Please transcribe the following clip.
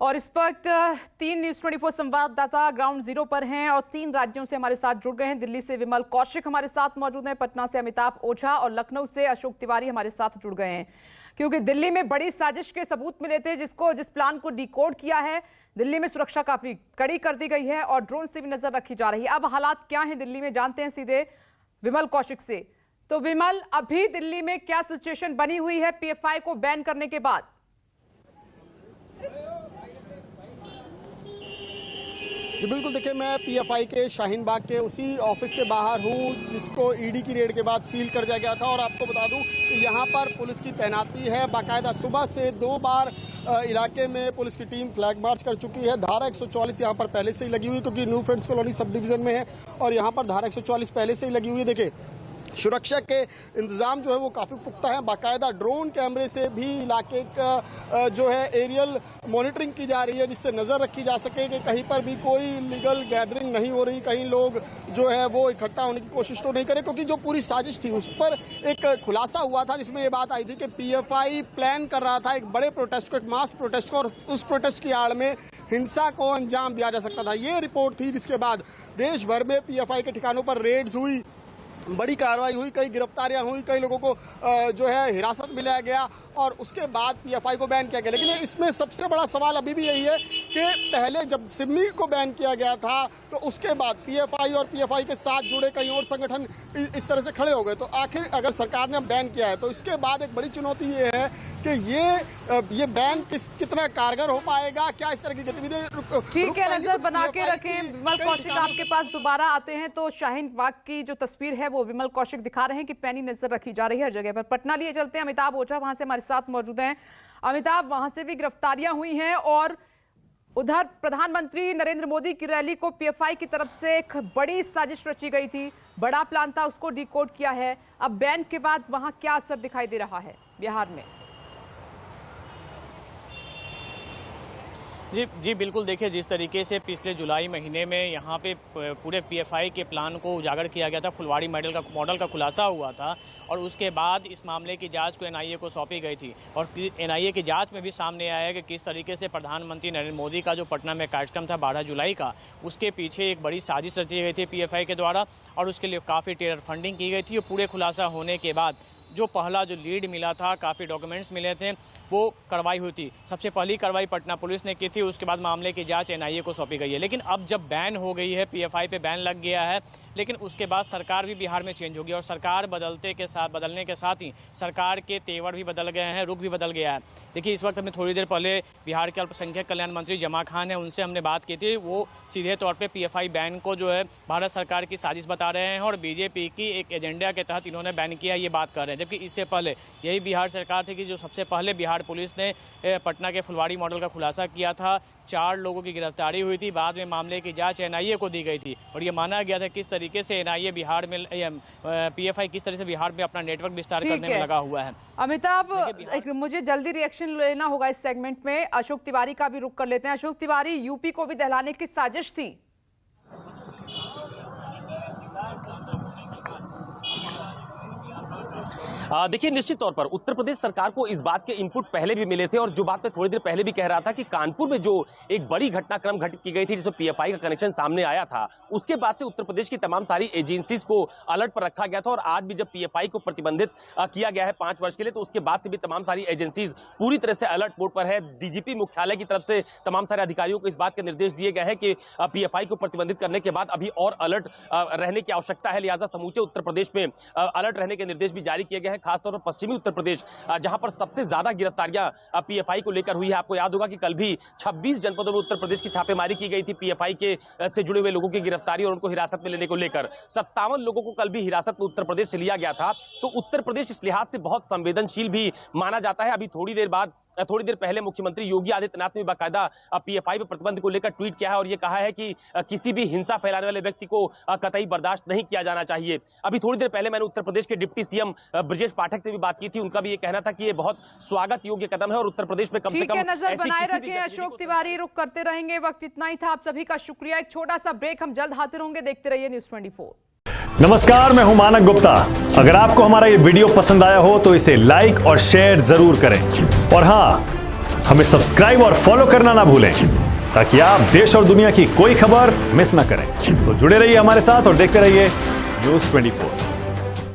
और इस वक्त 3 न्यूज़ 24 संवाददाता ग्राउंड जीरो पर हैं और 3 राज्यों से हमारे साथ जुड़ गए हैं। दिल्ली से विमल कौशिक हमारे साथ मौजूद हैं, पटना से अमिताभ ओझा और लखनऊ से अशोक तिवारी हमारे साथ जुड़ गए हैं, क्योंकि दिल्ली में बड़ी साजिश के सबूत मिले थे, जिस प्लान को डिकोड किया है। दिल्ली में सुरक्षा काफी कड़ी कर दी गई है और ड्रोन से भी नजर रखी जा रही है। अब हालात क्या है दिल्ली में, जानते हैं सीधे विमल कौशिक से। तो विमल, अभी दिल्ली में क्या सिचुएशन बनी हुई है पीएफआई को बैन करने के बाद? जी बिल्कुल, देखिए मैं पीएफआई के शाहीन बाग के उसी ऑफिस के बाहर हूँ जिसको ईडी की रेड के बाद सील कर दिया गया था। और आपको बता दूं कि यहाँ पर पुलिस की तैनाती है बाकायदा। सुबह से 2 बार इलाके में पुलिस की टीम फ्लैग मार्च कर चुकी है। धारा 144 यहाँ पर पहले से ही लगी हुई, क्योंकि new friends colony sub division में है और यहाँ पर धारा 144 पहले से ही लगी हुई है। देखिए सुरक्षा के इंतजाम जो है वो काफ़ी पुख्ता है। बाकायदा ड्रोन कैमरे से भी इलाके का जो है एरियल मॉनिटरिंग की जा रही है, जिससे नज़र रखी जा सके कि कहीं पर भी कोई लीगल गैदरिंग नहीं हो रही, कहीं लोग जो है वो इकट्ठा होने की कोशिश तो नहीं करें। क्योंकि जो पूरी साजिश थी उस पर एक खुलासा हुआ था, जिसमें ये बात आई थी कि पीएफआई प्लान कर रहा था एक बड़े प्रोटेस्ट को, एक मास प्रोटेस्ट को, और उस प्रोटेस्ट की आड़ में हिंसा को अंजाम दिया जा सकता था। ये रिपोर्ट थी, जिसके बाद देश भर में पीएफआई के ठिकानों पर रेड्स हुई, बड़ी कार्रवाई हुई, कई गिरफ्तारियां हुई, कई लोगों को जो है हिरासत में लिया गया और उसके बाद पीएफआई को बैन किया गया। लेकिन इसमें सबसे बड़ा सवाल अभी भी यही है कि पहले जब सिमी को बैन किया गया था तो उसके बाद पीएफआई और पीएफआई के साथ जुड़े कई और संगठन इस तरह से खड़े हो गए। तो आखिर अगर सरकार ने बैन किया है तो इसके बाद एक बड़ी चुनौती ये है कि ये बैन कितना कारगर हो पाएगा, क्या इस तरह की गतिविधियां ठीक है, नजर बना के रखें। विमल कौशिक आपके पास दोबारा आते हैं तो शाहीन बाग की जो तस्वीर है वो विमल कौशिक दिखा रहे हैं कि पैनी नजर रखी जा रही है हर जगह पर। पटना लिए चलते हैं, अमिताभ ओझा वहां से हमारे साथ मौजूद हैं। अमिताभ, वहां से भी गिरफ्तारियां हुई हैं और उधर प्रधानमंत्री नरेंद्र मोदी की रैली को पीएफआई की तरफ से एक बड़ी साजिश रची गई थी, बड़ा प्लान था, उसको डिकोड किया है। अब बैन के बाद वहां क्या असर दिखाई दे रहा है बिहार में? जी बिल्कुल, देखिए जिस तरीके से पिछले जुलाई महीने में यहाँ पे पूरे पीएफआई के प्लान को उजागर किया गया था, फुलवाड़ी मॉडल का खुलासा हुआ था और उसके बाद इस मामले की जांच को एनआईए को सौंपी गई थी। और एनआईए की जांच में भी सामने आया कि किस तरीके से प्रधानमंत्री नरेंद्र मोदी का जो पटना में कार्यक्रम था 12 जुलाई का, उसके पीछे एक बड़ी साजिश रची गई थी पीएफआई के द्वारा और उसके लिए काफ़ी टेरर फंडिंग की गई थी। और पूरे खुलासा होने के बाद जो पहला जो लीड मिला था, काफ़ी डॉक्यूमेंट्स मिले थे, वो कार्रवाई हुई थी। सबसे पहली कार्रवाई पटना पुलिस ने की थी, उसके बाद मामले की जांच एनआईए को सौंपी गई है। लेकिन अब जब बैन हो गई है, पीएफआई पे बैन लग गया है, लेकिन उसके बाद सरकार भी बिहार में चेंज होगी और सरकार बदलने के साथ ही सरकार के तेवर भी बदल गए हैं, रुख भी बदल गया है। देखिए इस वक्त हमें थोड़ी देर पहले बिहार के अल्पसंख्यक कल्याण मंत्री जमा खान है, उनसे हमने बात की थी। वो सीधे तौर पर पीएफआई बैन को जो है भारत सरकार की साजिश बता रहे हैं और बीजेपी की एक एजेंडा के तहत इन्होंने बैन किया, ये बात कर रहे हैं। जबकि इससे पहले यही बिहार सरकार थी कि जो सबसे पहले बिहार पुलिस ने पटना के फुलवाड़ी मॉडल का खुलासा किया था, 4 लोगों की गिरफ्तारी हुई थी, बाद में मामले की जांच एनआईए को दी गई थी और ये माना गया था किस तरीके से एनआईए बिहार में पीएफआई किस तरह से बिहार में अपना नेटवर्क विस्तार करने में लगा हुआ है। अमिताभ, मुझे जल्दी रिएक्शन लेना होगा इस सेगमेंट में, अशोक तिवारी का भी रुख कर लेते हैं। अशोक तिवारी, यूपी को भी दहलाने की साजिश थी? देखिए निश्चित तौर पर उत्तर प्रदेश सरकार को इस बात के इनपुट पहले भी मिले थे और जो बात मैं थोड़ी देर पहले भी कह रहा था कि कानपुर में जो एक बड़ी घटनाक्रम घटित की गई थी जिसमें पीएफआई का कनेक्शन सामने आया था, उसके बाद से उत्तर प्रदेश की तमाम सारी एजेंसीज को अलर्ट पर रखा गया था। और आज भी जब पीएफआई को प्रतिबंधित किया गया है 5 वर्ष के लिए, तो उसके बाद से भी तमाम सारी एजेंसीज पूरी तरह से अलर्ट मोड पर है। डीजीपी मुख्यालय की तरफ से तमाम सारे अधिकारियों को इस बात के निर्देश दिए गए हैं कि पीएफआई को प्रतिबंधित करने के बाद अभी और अलर्ट रहने की आवश्यकता है, लिहाजा समूचे उत्तर प्रदेश में अलर्ट रहने के निर्देश भी जारी किए गए हैं। खासतौर पर पश्चिमी उत्तर प्रदेश जहां पर सबसे ज्यादा गिरफ्तारियां पीएफआई को लेकर हुई है। आपको याद होगा कि कल भी 26 जनपदों में उत्तर प्रदेश की छापेमारी की गई थी पीएफआई के से जुड़े हुए लोगों की गिरफ्तारी और उनको हिरासत में लेने को लेकर। 57 लोगों को कल भी हिरासत में उत्तर प्रदेश से लिया गया था। तो उत्तर प्रदेश इस लिहाज से बहुत संवेदनशील भी माना जाता है। अभी थोड़ी देर पहले मुख्यमंत्री योगी आदित्यनाथ ने बाकायदा पीएफआई पर प्रतिबंध को लेकर ट्वीट किया है और यह कहा है कि किसी भी हिंसा फैलाने वाले व्यक्ति को कतई बर्दाश्त नहीं किया जाना चाहिए। अभी थोड़ी देर पहले मैंने उत्तर प्रदेश के डिप्टी सीएम ब्रजेश पाठक से भी बात की थी, उनका भी ये कहना था कि ये बहुत स्वागत योग्य कदम है और उत्तर प्रदेश में कम से कम नजर बनाए रखें। अशोक तिवारी, रुक करते रहेंगे, वक्त इतना ही था। आप सभी का शुक्रिया। एक छोटा सा ब्रेक, हम जल्द हाजिर होंगे। देखते रहिए न्यूज़ 24। नमस्कार, मैं हूं मानक गुप्ता। अगर आपको हमारा ये वीडियो पसंद आया हो तो इसे लाइक और शेयर जरूर करें और हाँ, हमें सब्सक्राइब और फॉलो करना ना भूलें ताकि आप देश और दुनिया की कोई खबर मिस ना करें। तो जुड़े रहिए हमारे साथ और देखते रहिए न्यूज़ 24।